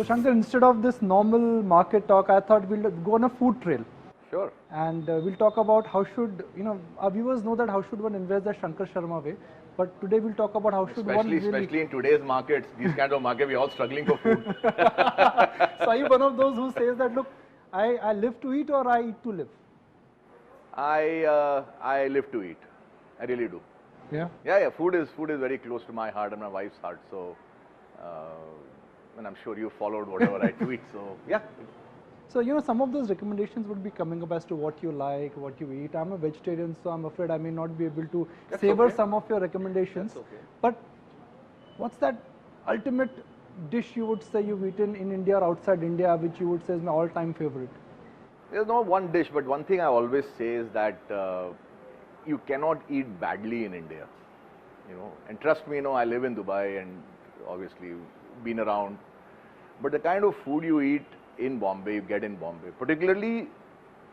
So Shankar, instead of this normal market talk, I thought we'll go on a food trail. Sure. And we'll talk about how should, our viewers know that how should one invest the Shankar Sharma way. But today we'll talk about how should one really... Especially in today's markets, these kinds of markets, we're all struggling for food. So are you one of those who says that, look, I live to eat or I eat to live? I live to eat. I really do. Yeah? Yeah. Food is very close to my heart and my wife's heart. So, and I'm sure you followed whatever I tweet. So, yeah. So, some of those recommendations would be coming up as to what you like, what you eat. I'm a vegetarian, so I'm afraid I may not be able to savor some of your recommendations. That's okay. But what's that ultimate dish you would say you've eaten in India or outside India, which you would say is my all-time favorite? There's no one dish, but one thing I always say is that you cannot eat badly in India. And trust me, I live in Dubai and obviously been around. But the kind of food you eat in Bombay, you get in Bombay. Particularly,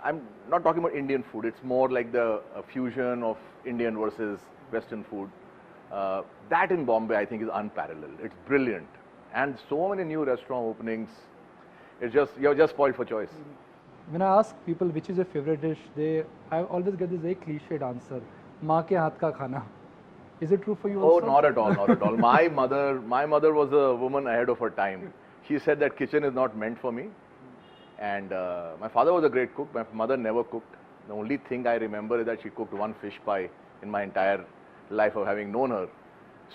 I'm not talking about Indian food. It's more like the fusion of Indian versus Western food. That in Bombay, I think, is unparalleled. It's brilliant. And so many new restaurant openings. You're just spoiled for choice. When I ask people which is your favorite dish, I always get this very cliched answer, "Maa ke haath ka khana." Is it true for you also? Oh, not at all, not at all. My mother was a woman ahead of her time. She said that kitchen is not meant for me. And my father was a great cook. My mother never cooked. The only thing I remember is that she cooked one fish pie in my entire life of having known her.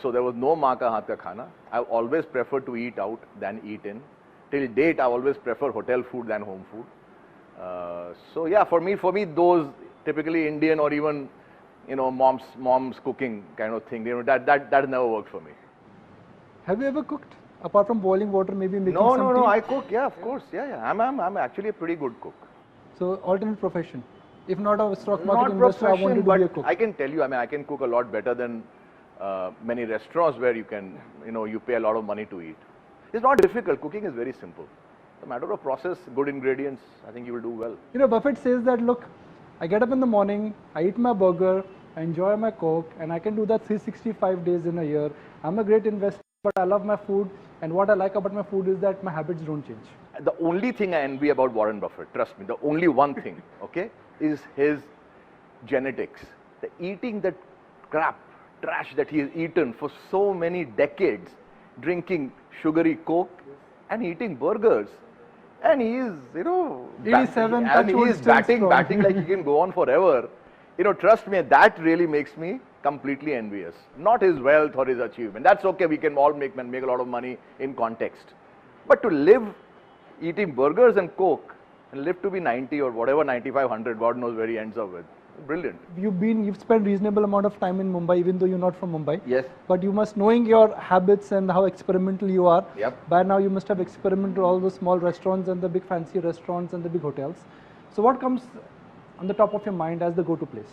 So there was no maa ka haath ka khana. I've always preferred to eat out than eat in. Till date, I always prefer hotel food than home food. So yeah, for me, those typically Indian or even mom's cooking kind of thing, that never worked for me. Have you ever cooked apart from boiling water, maybe making No, something? I cook. Yeah, of course. Yeah. I'm actually a pretty good cook. So alternate profession. If not a stock market Not investor, I profession, wanted to but be a cook. I can tell you, I can cook a lot better than many restaurants where you can, you pay a lot of money to eat. It's not difficult. Cooking is very simple. It's a matter of process, good ingredients. I think you will do well. Buffett says that, look, I get up in the morning, I eat my burger, I enjoy my Coke, and I can do that 365 days in a year. I'm a great investor, but I love my food, and what I like about my food is that my habits don't change. The only thing I envy about Warren Buffett, trust me, the only one thing, okay, is his genetics. Eating that crap, trash that he has eaten for so many decades, drinking sugary Coke and eating burgers. And he is, 87, and he is batting like he can go on forever. Trust me, that really makes me completely envious. Not his wealth or his achievement. That's okay, we can all make a lot of money in context. But to live eating burgers and Coke and live to be 90 or whatever, 95, 100, God knows where he ends up with. Brilliant. You've spent reasonable amount of time in Mumbai, even though you're not from Mumbai. Yes. But you must, knowing your habits and how experimental you are, Yep. By now you must have experimented all those small restaurants and the big fancy restaurants and the big hotels. So what comes on the top of your mind as the go-to place?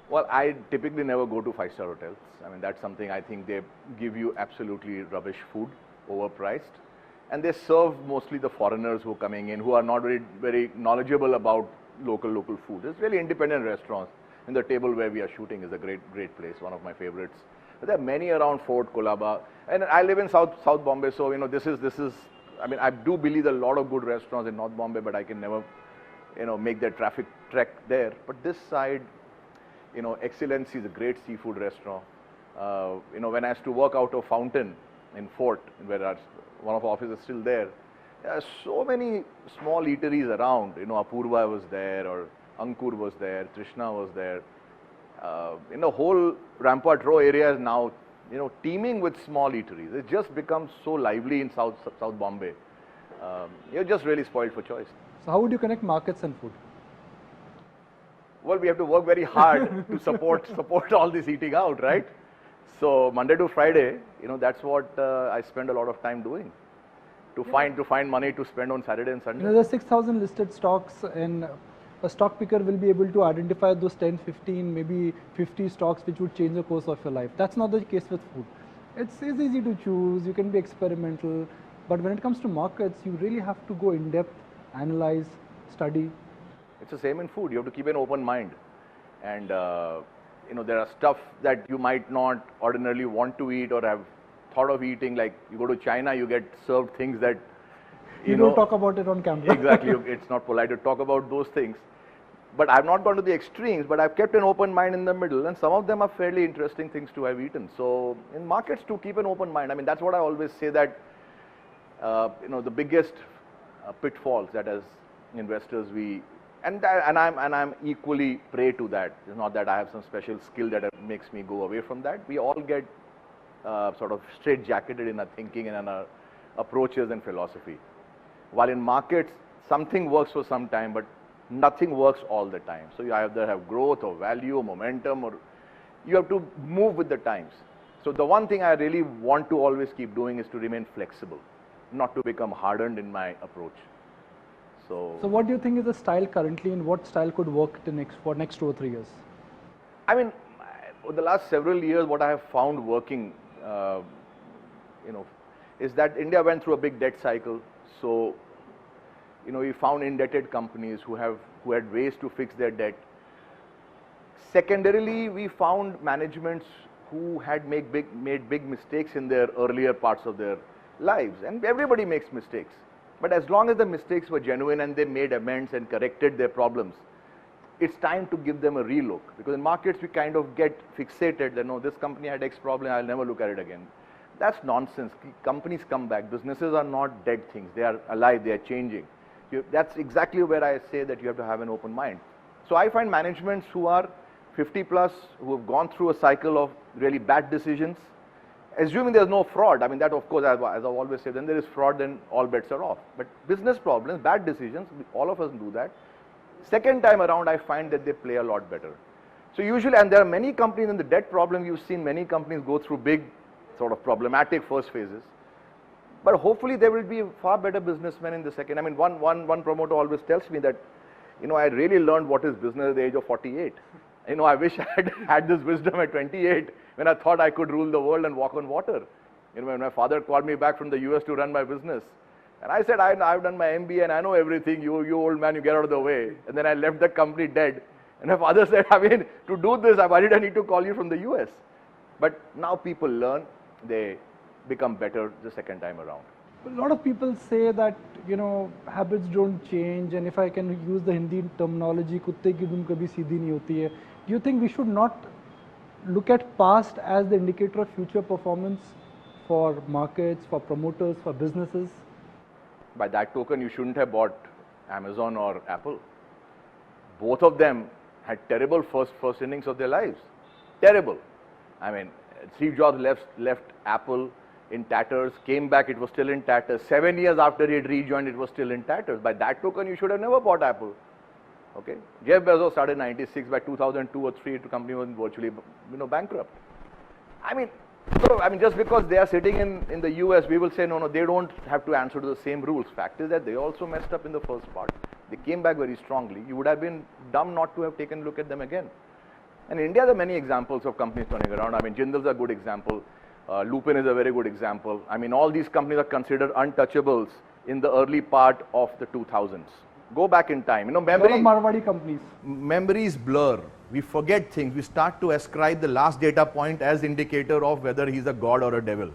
Well, I typically never go to five-star hotels. That's something I think they give you absolutely rubbish food, overpriced. And they serve mostly the foreigners who are coming in, who are not very knowledgeable about local food. It's really independent restaurants. And the table where we are shooting is a great place, one of my favorites. But there are many around Fort Colaba. And I live in South Bombay, so this is I do believe there are a lot of good restaurants in North Bombay, but I can never make that traffic trek there. But this side, Excellency is a great seafood restaurant. When I used to work out of Fountain in Fort, where one of our offices is still there, there are so many small eateries around. Apurva was there, or Ankur was there, Trishna was there. The whole Rampart Row area is now, teeming with small eateries. It just becomes so lively in South Bombay. You're just really spoiled for choice. So how would you connect markets and food? Well, we have to work very hard to support all this eating out, right? So Monday to Friday, that's what I spend a lot of time doing. To find money to spend on Saturday and Sunday. There are 6,000 listed stocks, and a stock picker will be able to identify those 10, 15, maybe 50 stocks which would change the course of your life. That's not the case with food. It's easy to choose, you can be experimental, but when it comes to markets, you really have to go in depth, analyze, study. It's the same in food. You have to keep an open mind. And, there are stuff that you might not ordinarily want to eat or have thought of eating. Like you go to China, you get served things that You don't talk about it on camera. Exactly, it's not polite to talk about those things. But I've not gone to the extremes, but I've kept an open mind in the middle, and some of them are fairly interesting things to have eaten. So in markets, to keep an open mind. I mean, that's what I always say, that the biggest pitfalls that as investors I'm equally prey to that. It's not that I have some special skill that makes me go away from that. We all get sort of straight-jacketed in our thinking and in our approaches and philosophy. While in markets, something works for some time, but nothing works all the time. So you either have growth or value or momentum, or you have to move with the times. So the one thing I really want to always keep doing is to remain flexible, not to become hardened in my approach. So what do you think is the style currently, and what style could work for next 2 or 3 years? I mean, over the last several years, what I have found working, is that India went through a big debt cycle. So we found indebted companies who had ways to fix their debt. Secondarily, we found managements who had made big mistakes in their earlier parts of their lives. And everybody makes mistakes. But as long as the mistakes were genuine and they made amends and corrected their problems, it's time to give them a relook. Because in markets, we kind of get fixated that, no, this company had X problem, I'll never look at it again. That's nonsense. Companies come back. Businesses are not dead things. They are alive. They are changing. That's exactly where I say that you have to have an open mind. So I find managements who are 50 plus, who have gone through a cycle of really bad decisions, assuming there's no fraud. I mean, that of course, as I've always said, when there is fraud, then all bets are off. But business problems, bad decisions, all of us do that. Second time around, I find that they play a lot better. So usually, and there are many companies in the debt problem, you've seen many companies go through big sort of problematic first phases. But hopefully there will be far better businessmen in the second. I mean, one promoter always tells me that, I really learned what is business at the age of 48. I wish I had had this wisdom at 28 when I thought I could rule the world and walk on water. When my father called me back from the US to run my business. And I said, I've done my MBA and I know everything. You old man, you get out of the way. And then I left the company dead. And my father said, to do this, why did I need to call you from the US? But now people learn. They become better the second time around. A lot of people say that, habits don't change, and if I can use the Hindi terminology, kutte ki dum kabhi seedhi nahi hoti hai. Do you think we should not look at past as the indicator of future performance for markets, for promoters, for businesses? By that token, you shouldn't have bought Amazon or Apple. Both of them had terrible first innings of their lives. Terrible. I mean, Steve Jobs left Apple in tatters, came back, it was still in tatters. 7 years after he had rejoined, it was still in tatters. By that token, you should have never bought Apple. Okay? Jeff Bezos started in 96. By 2002 or 3, the company was virtually, bankrupt. Just because they are sitting in the US, we will say, no, they don't have to answer to the same rules. Fact is that they also messed up in the first part. They came back very strongly. You would have been dumb not to have taken a look at them again. And in India, there are many examples of companies turning around. Jindal's a good example. Lupin is a very good example. All these companies are considered untouchables in the early part of the 2000s. Go back in time. Marwadi companies. Memories blur. We forget things. We start to ascribe the last data point as indicator of whether he's a god or a devil.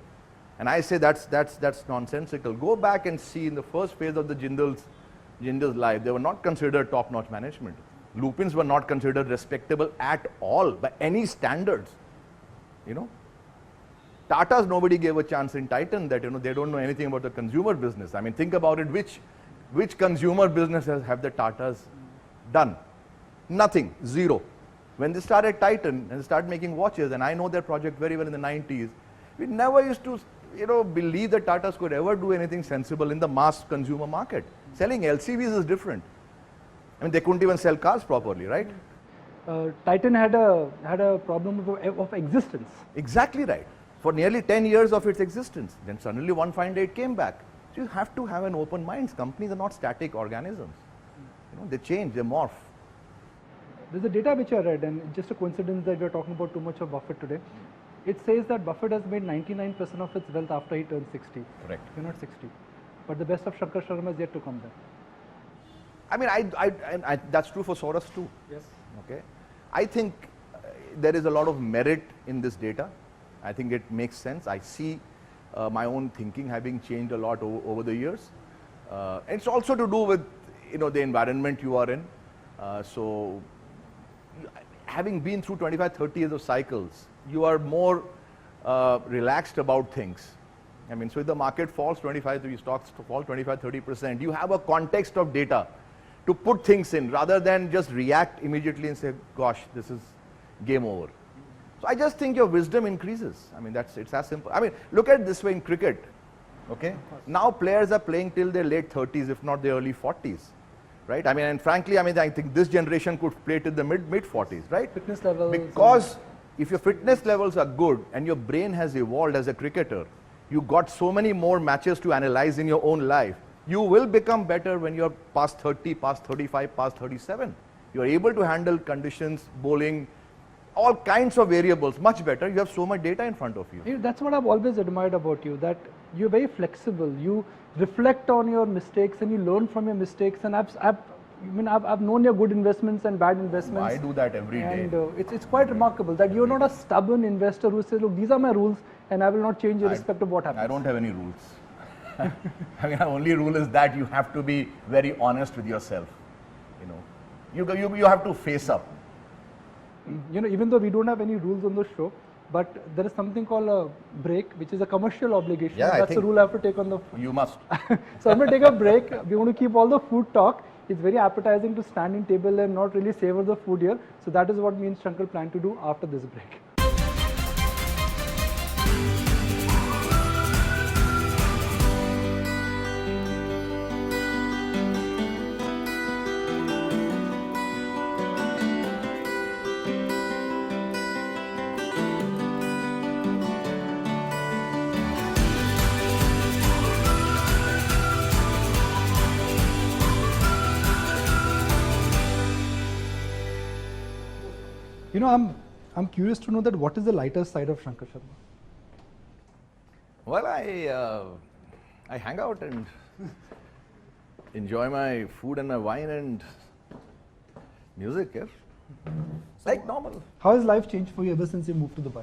And I say that's nonsensical. Go back and see in the first phase of the Jindal's life, they were not considered top-notch management. Lupins were not considered respectable at all by any standards. Tata's, nobody gave a chance in Titan that, they don't know anything about the consumer business. Think about it, which consumer businesses have the Tatas done? Nothing, zero. When they started Titan and started making watches, and I know their project very well in the 90s, we never used to, believe that Tatas could ever do anything sensible in the mass consumer market. Selling LCVs is different. They couldn't even sell cars properly, right? Titan had a problem of existence. Exactly right. For nearly 10 years of its existence. Then suddenly one fine day it came back. So you have to have an open mind. Companies are not static organisms. They change, they morph. There's a data which I read, and it's just a coincidence that we're talking about too much of Buffett today. It says that Buffett has made 99% of its wealth after he turned 60. Correct. You're not 60. But the best of Shankar Sharma is yet to come there. That's true for Soros too. Yes. Okay. I think there is a lot of merit in this data. I think it makes sense. I see my own thinking having changed a lot over the years. It's also to do with, the environment you are in. So having been through 25, 30 years of cycles, you are more relaxed about things. I mean, so if the market falls 25, the stocks fall 25, 30%, you have a context of data to put things in rather than just react immediately and say, gosh, this is game over. So I just think your wisdom increases. I mean, it's as simple. I mean, look at it this way in cricket. Okay? Now players are playing till their late 30s, if not their early 40s. Right? I mean, and frankly, I think this generation could play till the mid 40s, right? Fitness levels. Because if your fitness levels are good and your brain has evolved as a cricketer, you got so many more matches to analyze in your own life. You will become better when you're past 30, past 35, past 37. You're able to handle conditions, bowling, all kinds of variables much better. You have so much data in front of you. That's what I've always admired about you, that you're very flexible. You reflect on your mistakes and you learn from your mistakes. And I've known your good investments and bad investments. I do that every day. And it's quite remarkable that you're not a stubborn investor who says, look, these are my rules and I will not change irrespective of what happens. I don't have any rules. I mean, the only rule is that you have to be very honest with yourself. You have to face up. Even though we don't have any rules on the show, but there is something called a break, which is a commercial obligation. Yeah, that's a rule I have to take on the food. You must. So I'm going to take a break. We want to keep all the food talk. It's very appetizing to stand in table and not really savor the food here. So that is what me and Shankar plan to do after this break. I'm curious to know that what is the lighter side of Shankar Sharma? Well, I hang out and enjoy my food and my wine and music, yes. Like normal. How has life changed for you ever since you moved to Dubai?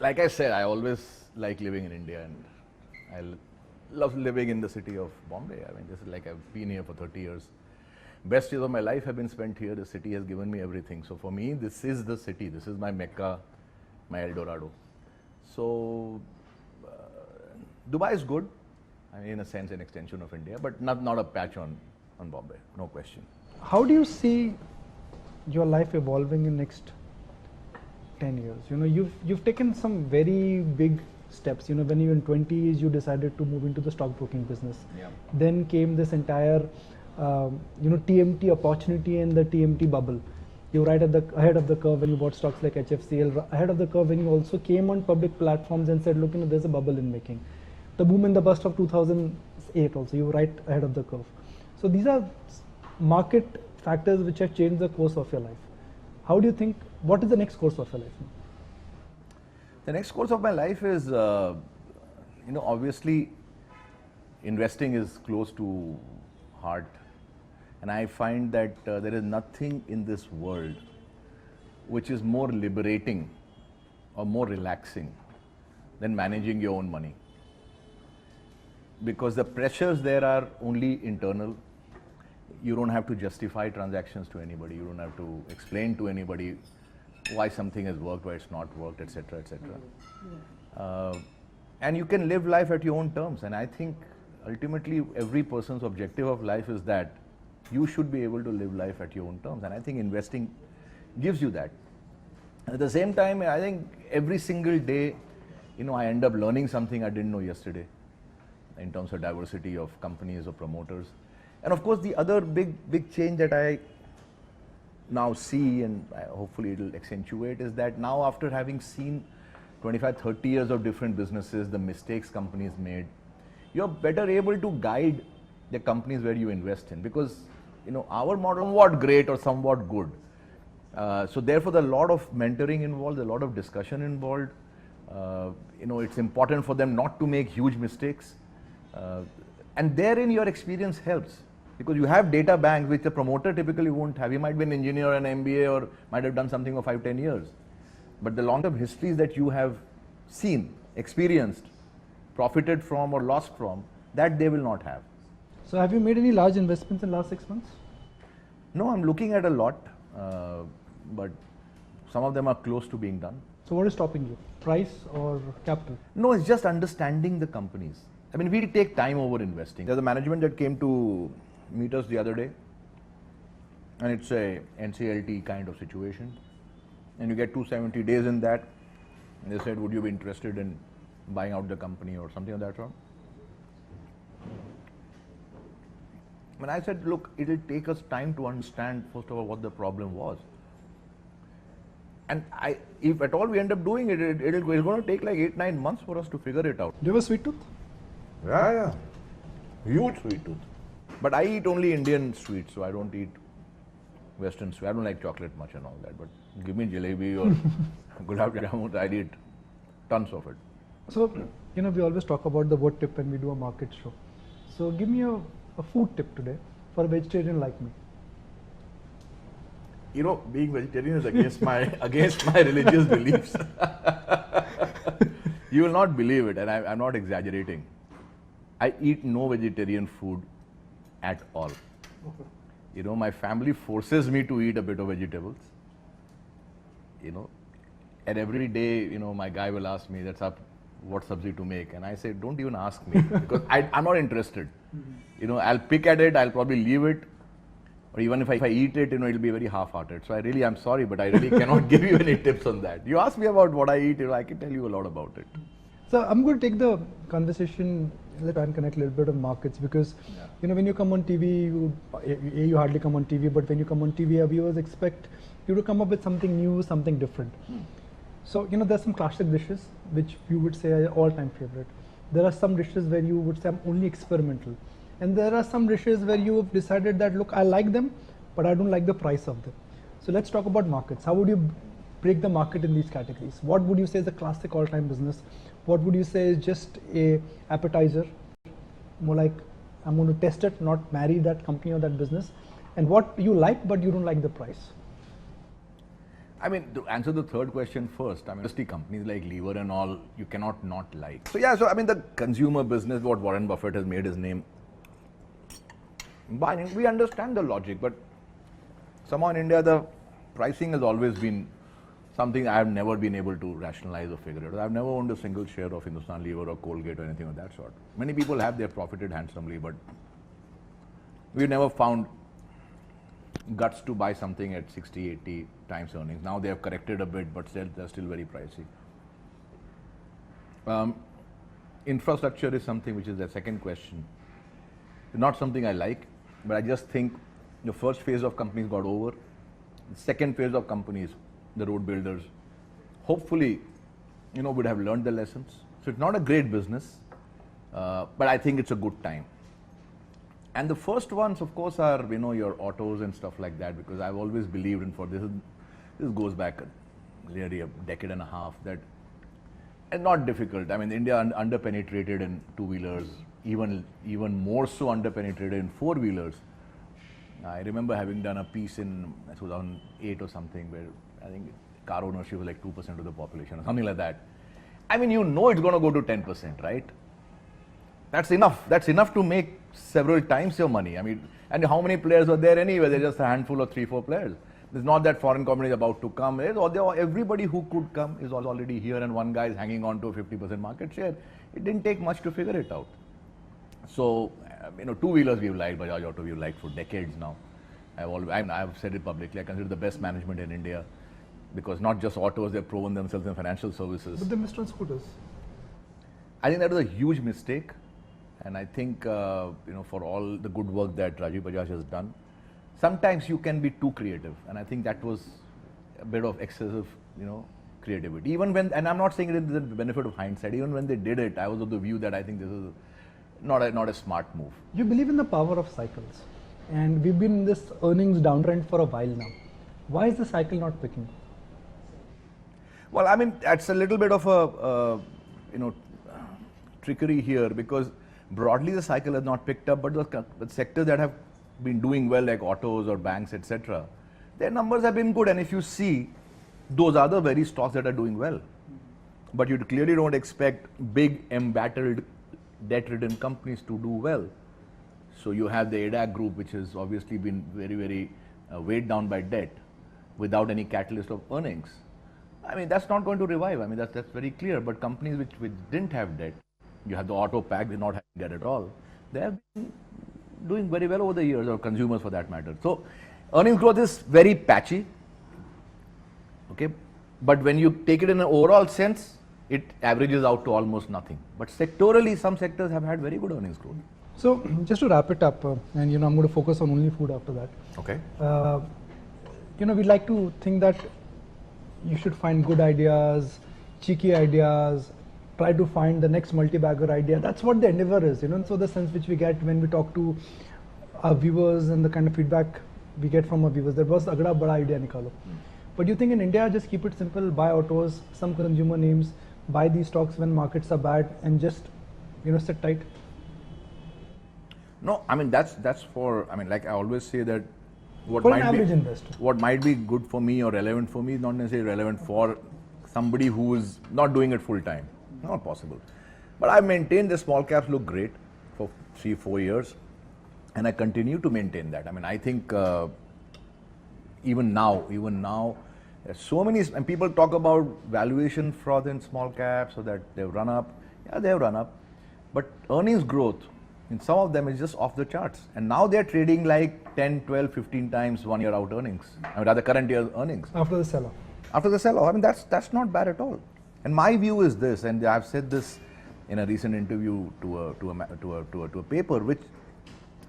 Like I said, I always like living in India and I love living in the city of Bombay. I mean, this is like I've been here for 30 years. Best years of my life have been spent here. The city has given me everything. So for me, this is the city. This is my Mecca, my El Dorado. So Dubai is good. I mean, in a sense, an extension of India, but not a patch on Bombay, no question. How do you see your life evolving in next 10 years? You've taken some very big steps. When you were in 20s, you decided to move into the stockbroking business. Yeah. Then came this entire TMT opportunity and the TMT bubble. You were right ahead of the curve when you bought stocks like HFCL, ahead of the curve when you also came on public platforms and said, look, there's a bubble in making. The boom and the bust of 2008 also, you were right ahead of the curve. So these are market factors which have changed the course of your life. How do you think, what is the next course of your life now? The next course of my life is, obviously investing is close to heart. And I find that there is nothing in this world which is more liberating or more relaxing than managing your own money. Because the pressures there are only internal. You don't have to justify transactions to anybody. You don't have to explain to anybody why something has worked, why it's not worked, etc., etc. And you can live life at your own terms. And I think ultimately every person's objective of life is that you should be able to live life at your own terms. And I think investing gives you that. At the same time, I think every single day, I end up learning something I didn't know yesterday in terms of diversity of companies or promoters. And of course, the other big change that I now see, and hopefully it'll accentuate, is that now after having seen 25, 30 years of different businesses, the mistakes companies made, you're better able to guide the companies where you invest in, because our model is somewhat great or somewhat good. So therefore, there's a lot of mentoring involved, a lot of discussion involved. It's important for them not to make huge mistakes. And therein your experience helps, because you have data banks which the promoter typically won't have. He might be an engineer, an MBA, or might have done something for 5-10 years. But the long-term histories that you have seen, experienced, profited from or lost from, That they will not have. So have you made any large investments in the last 6 months? No, I'm looking at a lot, but some of them are close to being done. So what is stopping you? Price or capital? No, it's just understanding the companies. I mean, we take time over investing. There's a management that came to meet us the other day, and it's a NCLT kind of situation. And you get 270 days in that. And they said, would you be interested in buying out the company or something of that sort? When I said, look, it will take us time to understand, first of all, what the problem was. And if at all we end up doing it, it's going to take like 8-9 months for us to figure it out. Do you have a sweet tooth? Yeah. Huge sweet tooth. But I eat only Indian sweets, so I don't eat Western sweets. I don't like chocolate much and all that. But give me jalebi or gulab jamun, I'd eat tons of it. So, we always talk about the what tip when we do a market show. So give me a food tip today for a vegetarian like me. Being vegetarian is against my religious beliefs. You will not believe it, and I'm not exaggerating. I eat no vegetarian food at all. Okay. My family forces me to eat a bit of vegetables. And every day, my guy will ask me, what sabzi to make, and I say, don't even ask me because I'm not interested. Mm-hmm. I'll pick at it, I'll probably leave it. Or even if I eat it, it'll be very half-hearted. So I'm sorry, but I really cannot give you any tips on that. You ask me about what I eat, I can tell you a lot about it. So I'm going to take the conversation, let's try and connect a little bit on markets because, when you come on TV, you hardly come on TV, but when you come on TV, our viewers expect you to come up with something new, something different. So, there's some classic dishes which you would say are all-time favorite. There are some dishes where you would say I'm only experimental. And there are some dishes where you have decided that, look, I like them, but I don't like the price of them. So let's talk about markets. How would you break the market in these categories? What would you say is a classic all-time business? What would you say is just a appetizer? More like, I'm going to test it, not marry that company or that business. And what you like, but you don't like the price. I mean, to answer the third question first, industry companies like Lever and all, you cannot not like. So the consumer business, what Warren Buffett has made his name, we understand the logic, but somehow in India, the pricing has always been something I have never been able to rationalize or figure out. I've never owned a single share of Hindustan Lever or Colgate or anything of that sort. Many people have, they've profited handsomely, but we've never found guts to buy something at 60, 80 times earnings. Now they have corrected a bit, but they're still very pricey. Infrastructure is something which is the second question. Not something I like, but I just think the first phase of companies got over. The second phase of companies, the road builders, hopefully, would have learned the lessons. So it's not a great business, but I think it's a good time. And the first ones, of course, are your autos and stuff like that, because I've always believed in this goes back nearly a decade and a half that, and not difficult. India under-penetrated in two-wheelers, even more so under-penetrated in four-wheelers. I remember having done a piece in 2008 or something where I think car ownership was like 2% of the population or something like that. It's going to go to 10%, right? That's enough. That's enough to make several times your money. And how many players are there anyway? There's just a handful of 3-4 players. It's not that foreign company is about to come. Everybody who could come is already here, and one guy is hanging on to a 50% market share. It didn't take much to figure it out. So, two-wheelers we've liked, Bajaj Auto we've liked for decades now. I've said it publicly, I consider the best management in India, because not just autos, they've proven themselves in financial services. But they missed on scooters. I think that was a huge mistake, and I think for all the good work that Rajiv Bajaj has done, sometimes you can be too creative, and I think that was a bit of excessive, creativity. Even when, and I'm not saying it is the benefit of hindsight, even when they did it, I was of the view that I think this is not a smart move. You believe in the power of cycles, and we've been in this earnings downtrend for a while now. Why is the cycle not picking up? Well, that's a little bit of a trickery here, because broadly the cycle has not picked up, but the sectors that have been doing well, like autos or banks, etc., their numbers have been good, and if you see, those are the very stocks that are doing well. But you clearly don't expect big embattled debt-ridden companies to do well. So you have the ADAC group, which has obviously been very weighed down by debt without any catalyst of earnings. I mean, that's not going to revive. I mean, that's very clear. But companies which didn't have debt, you have the auto pack, they're not having debt at all. They have been doing very well over the years, or consumers for that matter. So earnings growth is very patchy. Okay, but when you take it in an overall sense, it averages out to almost nothing. But sectorally, some sectors have had very good earnings growth. So just to wrap it up, and I'm going to focus on only food after that. Okay. We like to think that you should find good ideas, cheeky ideas, try to find the next multi-bagger idea. That's what the endeavor is, So the sense which we get when we talk to our viewers and the kind of feedback we get from our viewers, that was agda bada idea nikalo. But you think in India, just keep it simple, buy autos, some consumer names, buy these stocks when markets are bad, and just, sit tight? No, I mean, that's for, I mean, like I always say that what for an average investor, what might be good for me or relevant for me is not necessarily relevant for somebody who is not doing it full time. Not possible. But I maintained the small caps look great for 3-4 years, and I continue to maintain that. I mean, I think even now, there's so many, and people talk about valuation fraud in small caps, so that they've run up. Yeah, they've run up, but earnings growth in some of them is just off the charts. And now they're trading like 10, 12, 15 times 1 year out earnings, I mean, rather current year's earnings. After the sell-off. After the sell-off, I mean, that's not bad at all. And my view is this, and I've said this in a recent interview to a paper, which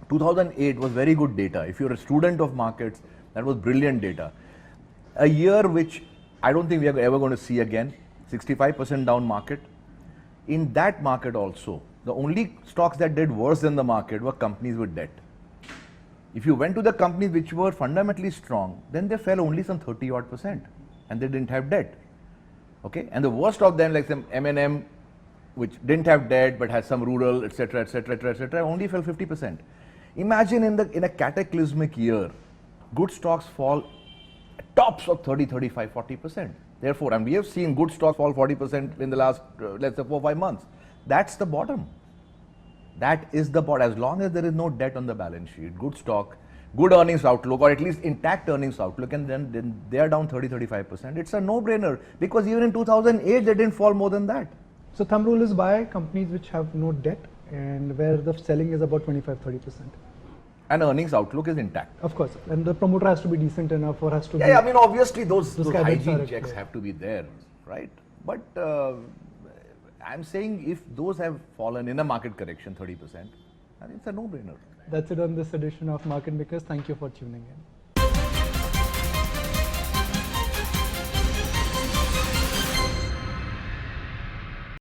2008 was very good data. If you're a student of markets, that was brilliant data. A year which I don't think we are ever going to see again, 65% down market. In that market also, the only stocks that did worse than the market were companies with debt. If you went to the companies which were fundamentally strong, then they fell only some 30% and they didn't have debt. Okay, and the worst of them, like some M&M, which didn't have debt but had some rural, etc., only fell 50%. Imagine in a cataclysmic year, good stocks fall tops of 30, 35, 40%. Therefore, and we have seen good stocks fall 40% in the last, let's say, 4-5 months. That's the bottom. That is the bottom. As long as there is no debt on the balance sheet, good stock, good earnings outlook, or at least intact earnings outlook, and then they are down 30-35%. It's a no-brainer, because even in 2008 they didn't fall more than that. So thumb rule is buy companies which have no debt and where the selling is about 25-30%. And earnings outlook is intact. Of course, and the promoter has to be decent enough, or has to be... Yeah, I mean, obviously those hygiene are checks have to be there, right? But I'm saying if those have fallen in a market correction 30%, I think it's a no-brainer. That's it on this edition of Market Makers. Thank you for tuning in.